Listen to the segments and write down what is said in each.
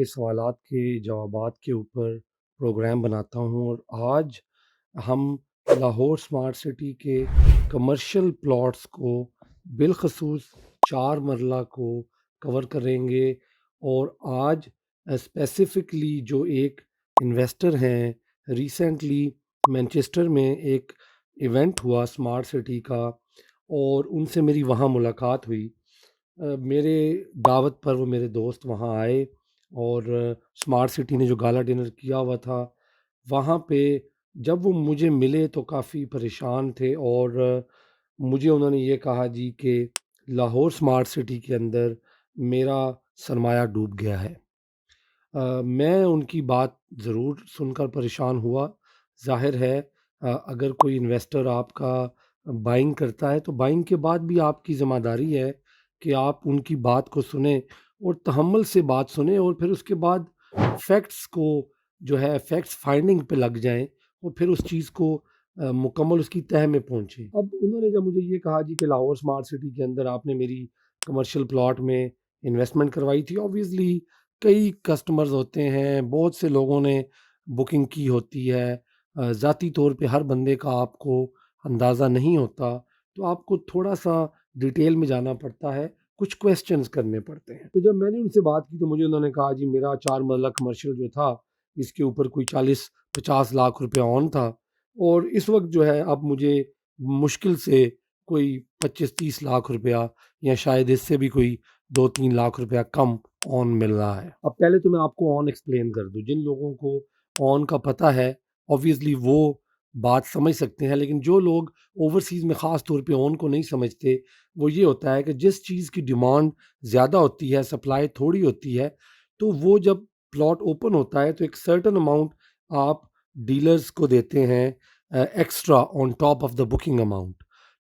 के सवालात के जवाबात के ऊपर प्रोग्राम बनाता हूँ और आज हम लाहौर स्मार्ट सिटी के कमर्शियल प्लॉट्स को बिलखसूस 4 मरला को कवर करेंगे। और आज स्पेसिफ़िकली जो एक इन्वेस्टर हैं, रिसेंटली मैनचेस्टर में एक इवेंट हुआ स्मार्ट सिटी का और उनसे मेरी वहाँ मुलाकात हुई। मेरे दावत पर वो मेरे दोस्त वहाँ आए और स्मार्ट सिटी ने जो गाला डिनर किया हुआ था, वहाँ पे जब वो मुझे मिले तो काफ़ी परेशान थे और मुझे उन्होंने ये कहा जी कि लाहौर स्मार्ट सिटी के अंदर मेरा सरमाया डूब गया है। मैं उनकी बात ज़रूर सुनकर परेशान हुआ। ज़ाहिर है अगर कोई इन्वेस्टर आपका बाइंग करता है तो बाइंग के बाद भी आपकी ज़िम्मेदारी है कि आप उनकी बात को सुनें और तहम्मुल से बात सुनें और फिर उसके बाद फैक्ट्स को जो है फैक्ट्स फाइंडिंग पे लग जाएँ और फिर उस चीज़ को मुकम्मल उसकी तह में पहुँचे। अब उन्होंने जब मुझे ये कहा जी कि लाहौर स्मार्ट सिटी के अंदर आपने मेरी कमर्शियल प्लॉट में इन्वेस्टमेंट करवाई थी, ऑब्वियसली कई कस्टमर्स होते हैं, बहुत से लोगों ने बुकिंग की होती है। ज़ाती तौर पे हर बंदे का आपको अंदाज़ा नहीं होता, तो आपको थोड़ा-सा डिटेल में जाना पड़ता है, कुछ क्वेश्चंस करने पड़ते हैं। तो जब मैंने उनसे बात की तो मुझे उन्होंने कहा जी मेरा 4 मरला कमर्शियल जो था, इसके ऊपर कोई 40-50 लाख रुपए ऑन था और इस वक़्त जो है अब मुझे मुश्किल से कोई 25-30 लाख रुपया या शायद इससे भी कोई 2-3 लाख रुपया कम ऑन मिल रहा है। अब पहले तो मैं आपको ऑन एक्सप्लेन कर दूँ, जिन लोगों को ऑन का पता है, ऑब्वियसली वो बात समझ सकते हैं, लेकिन जो लोग ओवरसीज़ में ख़ास तौर पे ऑन को नहीं समझते, वो ये होता है कि जिस चीज़ की डिमांड ज़्यादा होती है, सप्लाई थोड़ी होती है, तो वो जब प्लॉट ओपन होता है, तो एक सर्टेन अमाउंट आप डीलर्स को देते हैं extra on top of the booking amount.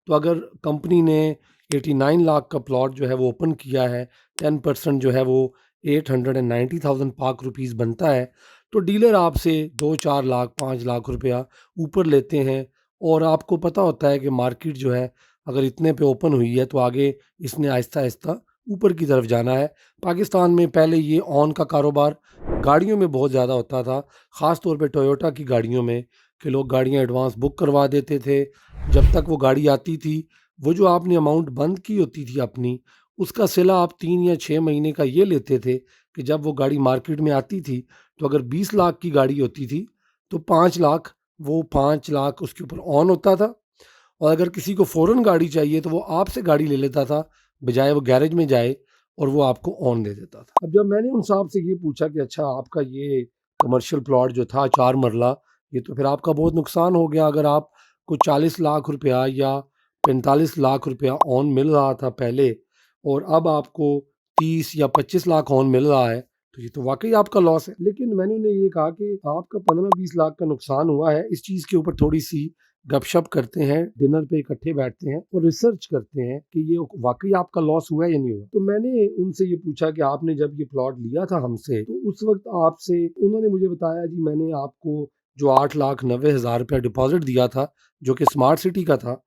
तो अगर कंपनी ने 89 लाख का प्लॉट जो है वो ओपन किया है, 10% जो है वो 890,000 पाक रुपीज़ बनता है, तो डीलर आपसे 2-4 लाख 5 लाख रुपया ऊपर लेते हैं और आपको पता होता है कि मार्केट जो है अगर इतने पे ओपन हुई है तो आगे इसने आहिस्ता-आहिस्ता ऊपर की तरफ जाना है। पाकिस्तान में पहले ये ऑन का कारोबार गाड़ियों में बहुत ज़्यादा होता था, ख़ास तौर पे टोयोटा की गाड़ियों में कि लोग गाड़ियाँ एडवांस बुक करवा देते थे। जब तक वो गाड़ी आती थी, वो जो आपने अमाउंट बंद की होती थी अपनी, उसका सिला आप 3 या 6 महीने का ये लेते थे कि जब वो गाड़ी मार्केट में आती थी, तो अगर 20 लाख की गाड़ी होती थी, तो 5 लाख वो 5 लाख उसके ऊपर ऑन होता था और अगर किसी को फ़ौरन गाड़ी चाहिए, तो वो आपसे गाड़ी ले लेता था, बजाए वो गैरेज में जाए और वो आपको ऑन दे देता था। अब जब मैंने उन साहब से ये पूछा कि अच्छा आपका ये कमर्शियल प्लॉट जो था 4 मरला, ये तो फिर आपका बहुत नुकसान हो गया अगर आपको 40 लाख रुपया या 45 लाख रुपया ऑन मिल रहा था पहले और अब आपको 30 या 25 लाख ऑन मिल रहा है, तो ये तो वाक़ई आपका लॉस है। लेकिन मैंने उन्हें ये कहा कि आपका 15-20 लाख का नुकसान हुआ है, इस चीज़ के ऊपर थोड़ी-सी गपशप करते हैं, डिनर पे इकट्ठे बैठते हैं और रिसर्च करते हैं कि ये वाक़ई आपका लॉस हुआ है या नहीं हुआ। तो मैंने उनसे ये पूछा कि आपने जब ये प्लॉट लिया था हमसे, तो उस वक़्त आपसे उन्होंने मुझे बताया जी मैंने आपको जो 8,90,000 रुपया डिपॉज़िट दिया था, जो कि स्मार्ट सिटी का था,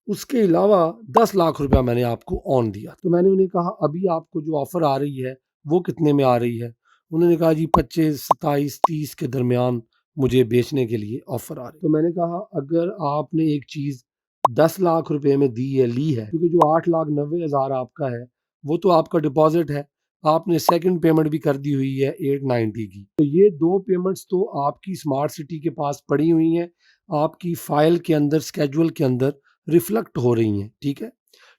उसके अलावा 10 लाख रुपया मैंने आपको ऑन दिया। तो मैंने उन्हें कहा अभी आपको जो ऑफ़र आ रही है, वो कितने में आ रही है? उन्होंने कहा जी 25, 27, 30 के दरमियान मुझे बेचने के लिए ऑफ़र आ रही है। तो मैंने कहा अगर आपने एक चीज़ 10 लाख रुपए में दी है, ली है, क्योंकि जो 8,90,000 आपका है, वो तो आपका डिपॉज़िट है। आपने सेकंड पेमेंट भी कर दी हुई है 890 की। तो ये 2 पेमेंट्स तो आपकी स्मार्ट सिटी के पास पड़ी हुई हैं, आपकी फ़ाइल के अंदर, स्केड्यूल के अंदर रिफ्लेक्ट हो रही हैं, ठीक है?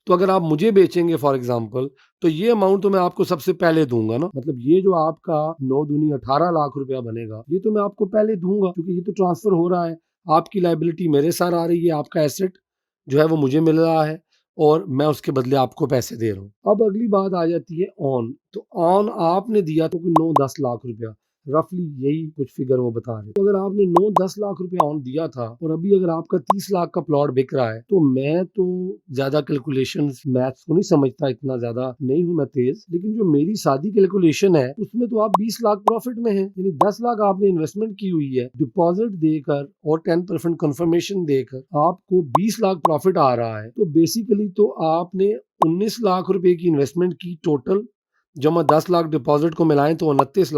तो अगर आप मुझे बेचेंगे फॉर एग्ज़ाम्पल, तो ये अमाउंट तो मैं आपको सबसे पहले दूँगा ना, मतलब ये जो आपका 9 दूनी 18 लाख रुपया बनेगा, ये तो मैं आपको पहले दूँगा क्योंकि ये तो ट्रांसफ़र हो रहा है। आपकी लायबिलिटी मेरे सर आ रही है, आपका एसेट जो है वो मुझे मिल रहा है और मैं उसके बदले आपको पैसे दे रहा हूँ। अब अगली बात आ जाती है ऑन, तो ऑन आपने दिया तो कोई 9-10 लाख रुपया, रफ़ली यही कुछ फ़िगर वो बता रहे हैं। तो अगर आपने 9-10 लाख रुपया ऑन दिया था और अभी अगर आपका 30 लाख का प्लॉट बिक रहा है, तो मैं तो ज़्यादा कैलकुलेशंस मैथ्स को नहीं समझता, इतना ज़्यादा नहीं हूँ मैं तेज़, लेकिन जो मेरी सादी कैलकुलेशन है, उसमें तो आप 20 लाख प्रॉफ़िट में हैं। यानी 10 लाख आपने इन्वेस्टमेंट की हुई है, डिपॉज़िट देकर और 10% कन्फर्मेशन देकर आपको 20 लाख प्रॉफ़िट आ रहा है। तो बेसिकली तो आपने 19 लाख रुपए की इन्वेस्टमेंट की टोटल, जब मैं 10 लाख डिपॉज़िट को मिलाएँ तो 29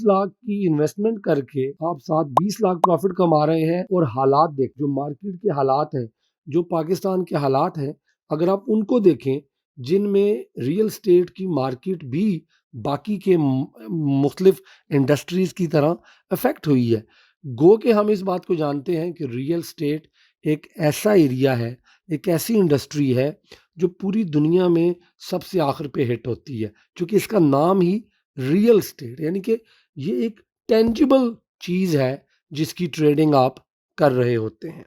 लाख की इन्वेस्टमेंट करके आप साथ 20 लाख प्रॉफ़िट कमा रहे हैं और हालात जो मार्केट के हालात हैं, जो पाकिस्तान के हालात हैं, अगर आप उनको देखें, जिनमें रियल एस्टेट की मार्केट भी बाकी के मुख्तलिफ इंडस्ट्रीज़ की तरह अफ़ेक्ट हुई है। गो के हम इस बात को जानते हैं कि रियल एस्टेट एक ऐसा एरिया है, एक ऐसी इंडस्ट्री है, जो पूरी दुनिया में सबसे आखिर पे हिट होती है। चूँकि इसका नाम ही रियल एस्टेट यानी कि ये एक टेंजिबल चीज़ है जिसकी ट्रेडिंग आप कर रहे होते हैं।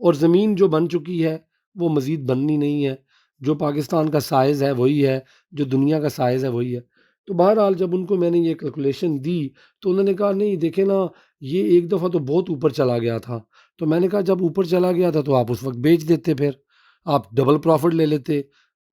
और ज़मीन जो बन चुकी है वो मज़ीद बननी नहीं है। जो पाकिस्तान का साइज़ है वही है, जो दुनिया का साइज़ है वही है। तो बहरहाल जब उनको मैंने ये कैलकुलेशन दी तो उन्होंने कहा नहीं देखें ना, ये एक दफ़ा तो बहुत ऊपर चला गया था। तो मैंने कहा जब ऊपर चला गया था तो आप उस वक़्त बेच देते फिर। आप डबल प्रॉफ़िट ले लेते।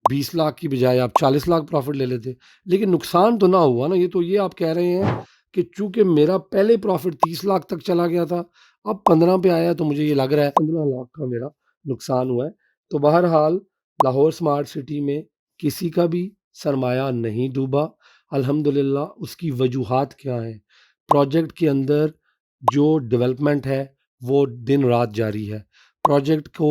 20 लाख की बजाय आप 40 लाख प्रॉफ़िट ले लेते। लेकिन नुकसान तो ना हुआ ना, ये आप कह रहे हैं कि चूँकि मेरा पहले प्रॉफ़िट 30 लाख तक चला गया था, अब 15 पे आया तो मुझे ये लग रहा है 15 लाख का मेरा नुकसान हुआ है। तो बहरहाल लाहौर स्मार्ट सिटी में किसी का भी सरमाया नहीं डूबा। अल्हम्दुलिल्लाह उसकी वजूहात क्या हैं? प्रोजेक्ट के अंदर जो डेवलपमेंट है वो दिन-रात जारी है। प्रोजेक्ट को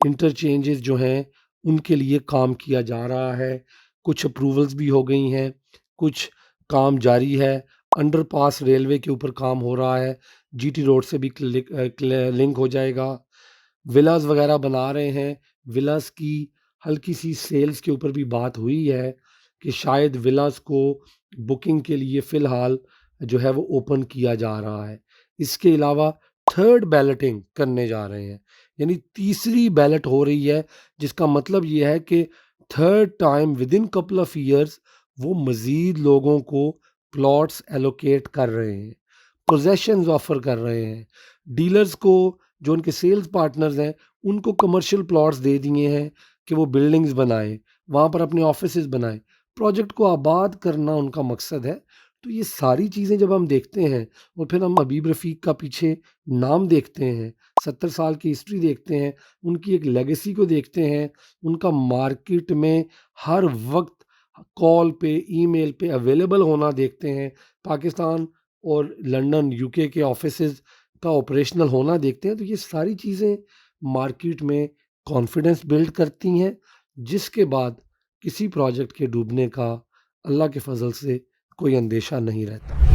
इंटरचेंजेज़ जो हैं उनके लिए काम किया जा रहा है। कुछ अप्रूवल्स भी हो गई हैं, कुछ काम जारी है। अंडरपास रेलवे के ऊपर काम हो रहा है, जीटी रोड से भी लिंक हो जाएगा। विलास वगैरह बना रहे हैं, विलास की हल्की-सी सेल्स के ऊपर भी बात हुई है कि शायद विलास को बुकिंग के लिए फ़िलहाल जो है वो ओपन किया जा रहा है। इसके अलावा थर्ड बैलेटिंग करने जा रहे हैं, यानी तीसरी बैलेट हो रही है, जिसका मतलब ये है कि third time within couple of years वो मज़ीद लोगों को प्लॉट्स एलोकेट कर रहे हैं, पोज़ेशंस ऑफ़र कर रहे हैं। डीलर्स को जो उनके सेल्स पार्टनर्स हैं, उनको कमर्शियल प्लॉट्स दे दिए हैं कि वो बिल्डिंग्स बनाएँ, वहाँ पर अपने ऑफ़िसेज़ बनाएँ। प्रोजेक्ट को आबाद करना उनका मकसद है। तो ये सारी चीज़ें जब हम देखते हैं और फिर हम हबीब रफ़ीक का पीछे नाम देखते हैं, 70 साल की हिस्ट्री देखते हैं, उनकी एक लेगेसी को देखते हैं, उनका मार्केट में हर वक़्त कॉल पे, ईमेल पे अवेलेबल होना देखते हैं, पाकिस्तान और लंदन, यूके के ऑफ़िसेज़ का ऑपरेशनल होना देखते हैं, तो ये सारी चीज़ें मार्केट में कॉन्फिडेंस बिल्ड करती हैं, जिसके बाद किसी प्रोजेक्ट के डूबने का अल्लाह के फ़ज़ल से कोई अंदेशा नहीं रहता।